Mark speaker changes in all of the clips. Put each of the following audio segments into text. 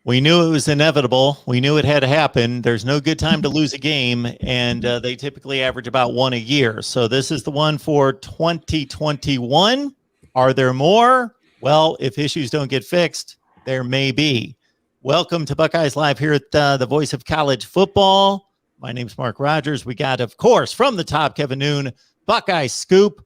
Speaker 1: We knew it was inevitable. We knew it had to happen. There's no good time to lose a game, and they typically average about one a year. So this is the one for 2021. Are there more? Well, if issues don't get fixed, there may be. Welcome to Buckeyes Live here at the Voice of College Football. My name's Mark Rogers. We got, of course, from the top, Kevin Noon, Buckeye Scoop.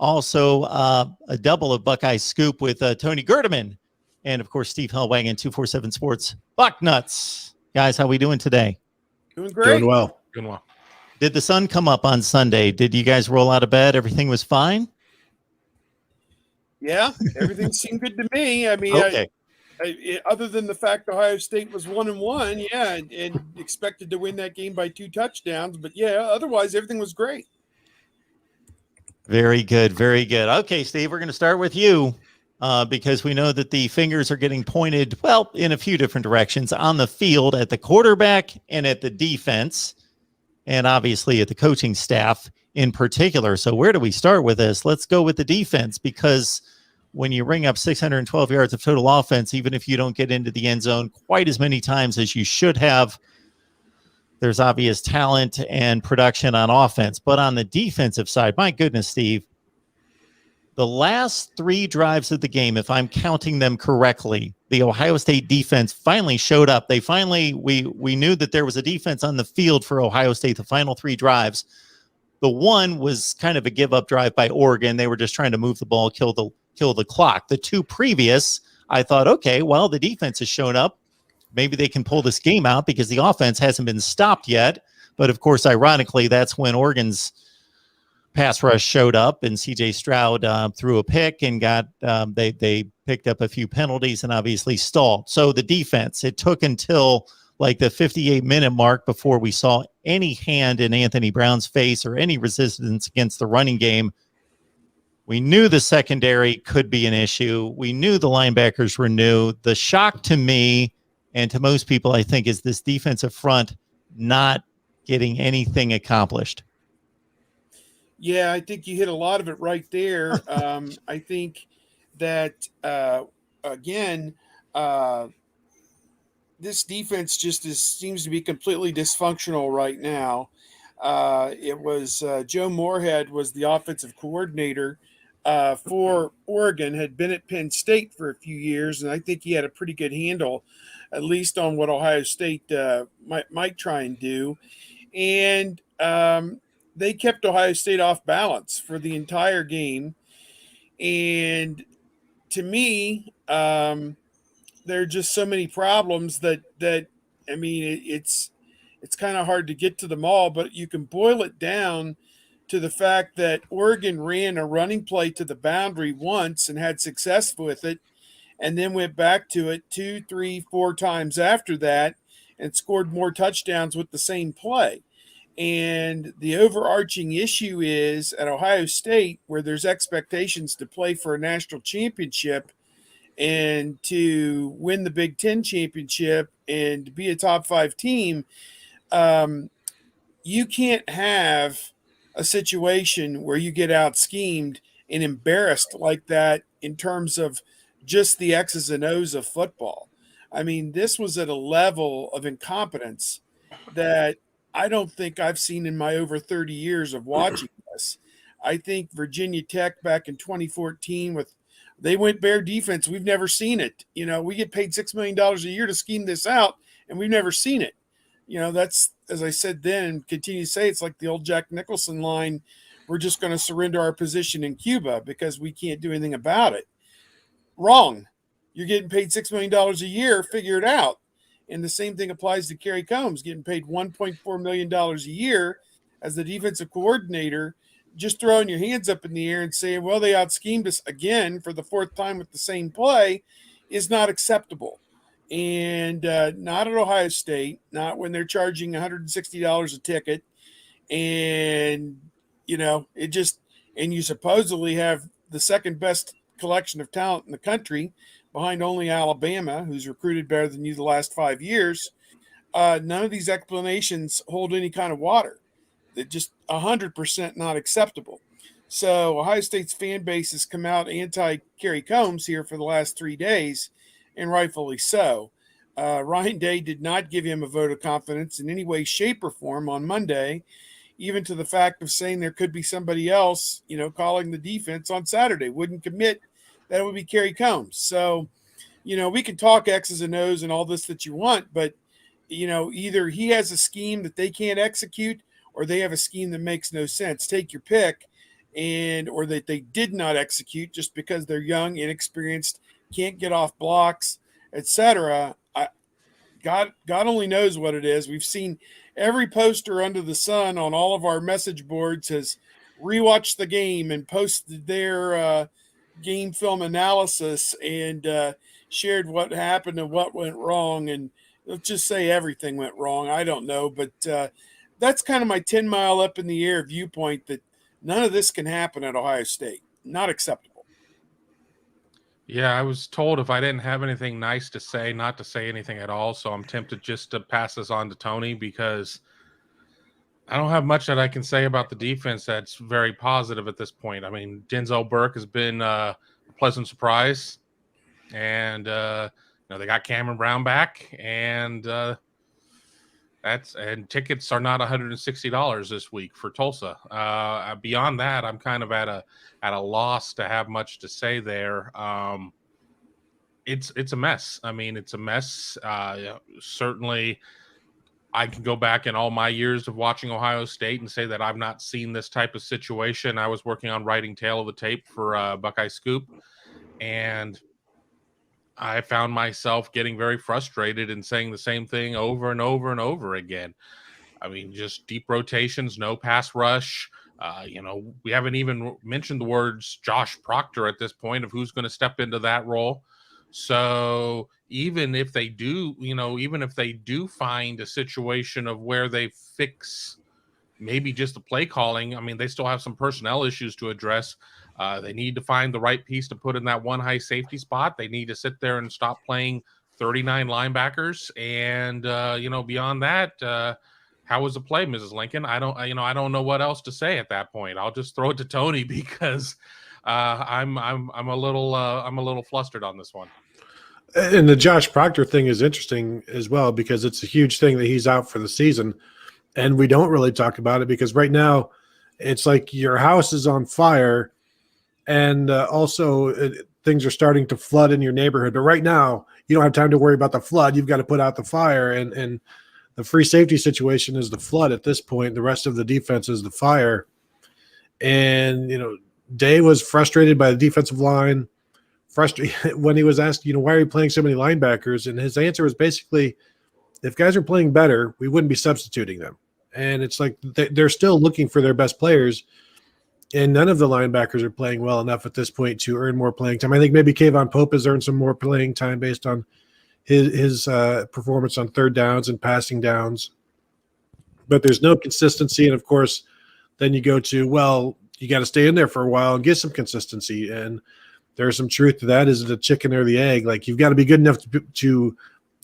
Speaker 1: Also, a double of Buckeye Scoop with Tony Gerdeman. And, of course, Steve Hellwagon, 247 Sports, Bucknuts. Guys, how we doing today?
Speaker 2: Doing great.
Speaker 3: Doing well.
Speaker 4: Doing well.
Speaker 1: Did the sun come up on Sunday? Did you guys roll out of bed? Everything was fine?
Speaker 2: Yeah, everything seemed good to me. I mean,
Speaker 1: okay.
Speaker 2: Other than the fact Ohio State was 1-1, yeah, and expected to win that game by 2 touchdowns. But, yeah, otherwise everything was great.
Speaker 1: Very good, very good. Okay, Steve, we're going to start with you. Because we know that the fingers are getting pointed, well, in a few different directions on the field at the quarterback and at the defense, and obviously at the coaching staff in particular. So where do we start with this? Let's go with the defense, because when you ring up 612 yards of total offense, even if you don't get into the end zone quite as many times as you should have, there's obvious talent and production on offense. But on the defensive side, my goodness, Steve, the last 3 drives of the game, if I'm counting them correctly, the Ohio State defense finally showed up. They finally, we knew that there was a defense on the field for Ohio State, the final 3 drives. The one was kind of a give-up drive by Oregon. They were just trying to move the ball, kill the clock. The 2 previous, I thought, okay, well, the defense has shown up. Maybe they can pull this game out because the offense hasn't been stopped yet. But, of course, ironically, that's when Oregon's pass rush showed up, and C.J. Stroud threw a pick and got they picked up a few penalties and obviously stalled. So the defense, it took until like the 58-minute mark before we saw any hand in Anthony Brown's face or any resistance against the running game. We knew the secondary could be an issue. We knew the linebackers were new. The shock to me and to most people, I think, is this defensive front not getting anything accomplished.
Speaker 2: Yeah, I think you hit a lot of it right there. I think that, again, this defense just seems to be completely dysfunctional right now. It was Joe Moorhead was the offensive coordinator for Oregon, had been at Penn State for a few years, and I think he had a pretty good handle, at least on what Ohio State might try and do. And they kept Ohio State off balance for the entire game. And to me, there are just so many problems that I mean, it's kind of hard to get to them all, but you can boil it down to the fact that Oregon ran a running play to the boundary once and had success with it, and then went back to it 2, 3, 4 times after that and scored more touchdowns with the same play. And the overarching issue is at Ohio State, where there's expectations to play for a national championship and to win the Big Ten championship and to be a top 5 team, you can't have a situation where you get out schemed and embarrassed like that in terms of just the X's and O's of football. I mean, this was at a level of incompetence that I don't think I've seen in my over 30 years of watching this. I think Virginia Tech back in 2014 they went bare defense. We've never seen it. You know, we get paid $6 million a year to scheme this out, and we've never seen it. You know, that's, as I said then, and continue to say, it's like the old Jack Nicholson line, we're just going to surrender our position in Cuba because we can't do anything about it. Wrong. You're getting paid $6 million a year, figure it out. And the same thing applies to Kerry Coombs, getting paid $1.4 million a year as the defensive coordinator. Just throwing your hands up in the air and saying, well, they out-schemed us again for the 4th time with the same play is not acceptable. And not at Ohio State, not when they're charging $160 a ticket. And, you know, it just – and you supposedly have the second best collection of talent in the country behind only Alabama, who's recruited better than you the last 5 years. None of these explanations hold any kind of water. They're just 100% not acceptable. So Ohio State's fan base has come out anti-Kerry Coombs here for the last 3 days, and rightfully so. Ryan Day did not give him a vote of confidence in any way, shape, or form on Monday, even to the fact of saying there could be somebody else, calling the defense on Saturday. Wouldn't commit that it would be Kerry Coombs. So, we can talk X's and O's and all this that you want, but, either he has a scheme that they can't execute or they have a scheme that makes no sense. Take your pick. Or that they did not execute just because they're young, inexperienced, can't get off blocks, etc. God only knows what it is. We've seen every poster under the sun on all of our message boards has rewatched the game and posted their game film analysis and shared what happened and what went wrong. And let's just say everything went wrong. I don't know, but that's kind of my 10-mile up in the air viewpoint that none of this can happen at Ohio State. Not acceptable.
Speaker 3: Yeah, I was told if I didn't have anything nice to say, not to say anything at all. So I'm tempted just to pass this on to Tony because I don't have much that I can say about the defense that's very positive at this point. I mean, Denzel Burke has been a pleasant surprise. And, they got Cameron Brown back. And tickets are not $160 this week for Tulsa. Beyond that, I'm kind of at a loss to have much to say there. It's a mess. I mean, it's a mess. Certainly, I can go back in all my years of watching Ohio State and say that I've not seen this type of situation. I was working on writing Tale of the Tape for Buckeye Scoop, and I found myself getting very frustrated and saying the same thing over and over and over again. I mean, just deep rotations, no pass rush. We haven't even mentioned the words Josh Proctor at this point of who's going to step into that role. So even if they do, find a situation of where they fix maybe just the play calling, I mean, they still have some personnel issues to address. They need to find the right piece to put in that one high safety spot. They need to sit there and stop playing 39 linebackers. And, beyond that, how was the play, Mrs. Lincoln? I don't know what else to say at that point. I'll just throw it to Tony because I'm a little flustered on this one.
Speaker 4: And the Josh Proctor thing is interesting as well because it's a huge thing that he's out for the season. And we don't really talk about it because right now it's like your house is on fire. And also things are starting to flood in your neighborhood. But right now, you don't have time to worry about the flood. You've got to put out the fire. And the free safety situation is the flood at this point. The rest of the defense is the fire. And, Day was frustrated by the defensive line. Frustrated when he was asked, why are you playing so many linebackers? And his answer was basically, if guys are playing better, we wouldn't be substituting them. And it's like they're still looking for their best players. And none of the linebackers are playing well enough at this point to earn more playing time. I think maybe Kayvon Pope has earned some more playing time based on his performance on third downs and passing downs. But there's no consistency. And, of course, then you go to, you got to stay in there for a while and get some consistency. And there's some truth to that. Is it the chicken or the egg? Like, you've got to be good enough to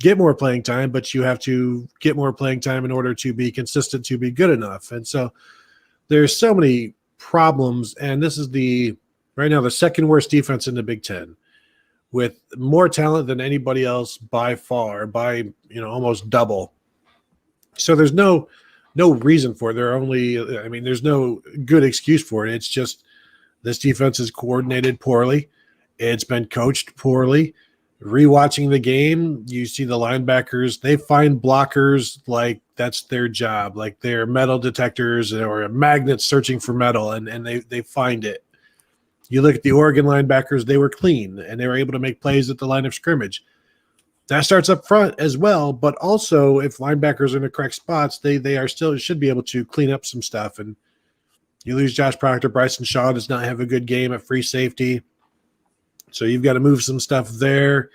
Speaker 4: get more playing time, but you have to get more playing time in order to be consistent, to be good enough. And so there's so many problems, and this is right now the second worst defense in the Big Ten with more talent than anybody else by far, by almost double. So there's no reason for it. There's no good excuse for it. It's just this defense is coordinated poorly. It's been coached poorly. Rewatching the game, you see the linebackers, they find blockers like that's their job, like they're metal detectors or magnets searching for metal, and they find it. You look at the Oregon linebackers, they were clean, and they were able to make plays at the line of scrimmage. That starts up front as well, but also if linebackers are in the correct spots, they should be able to clean up some stuff. And you lose Josh Proctor, Bryson Shaw does not have a good game at free safety. So you've got to move some stuff there.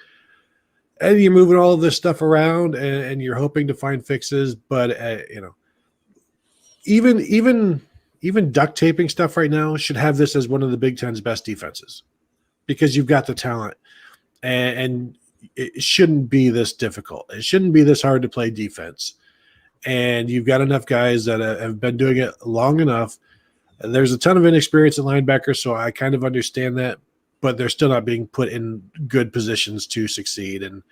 Speaker 4: And you're moving all of this stuff around and you're hoping to find fixes. But, even duct taping stuff right now should have this as one of the Big Ten's best defenses because you've got the talent. And it shouldn't be this difficult. It shouldn't be this hard to play defense. And you've got enough guys that have been doing it long enough. There's a ton of inexperience at linebacker, so I kind of understand that. But they're still not being put in good positions to succeed. And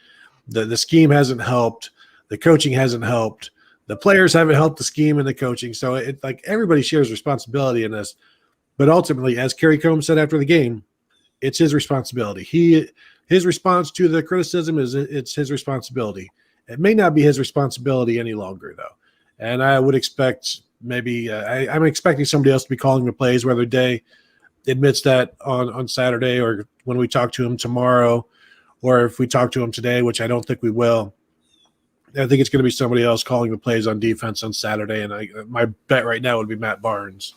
Speaker 4: The scheme hasn't helped. The coaching hasn't helped. The players haven't helped the scheme and the coaching. So it's like everybody shares responsibility in this. But ultimately, as Kerry Coombs said after the game, it's his responsibility. His response to the criticism is it's his responsibility. It may not be his responsibility any longer, though. And I would expect maybe I'm expecting somebody else to be calling the plays, whether Day admits that on Saturday or when we talk to him tomorrow, or if we talk to him today, which I don't think we will. I think it's going to be somebody else calling the plays on defense on Saturday, and my bet right now would be Matt Barnes.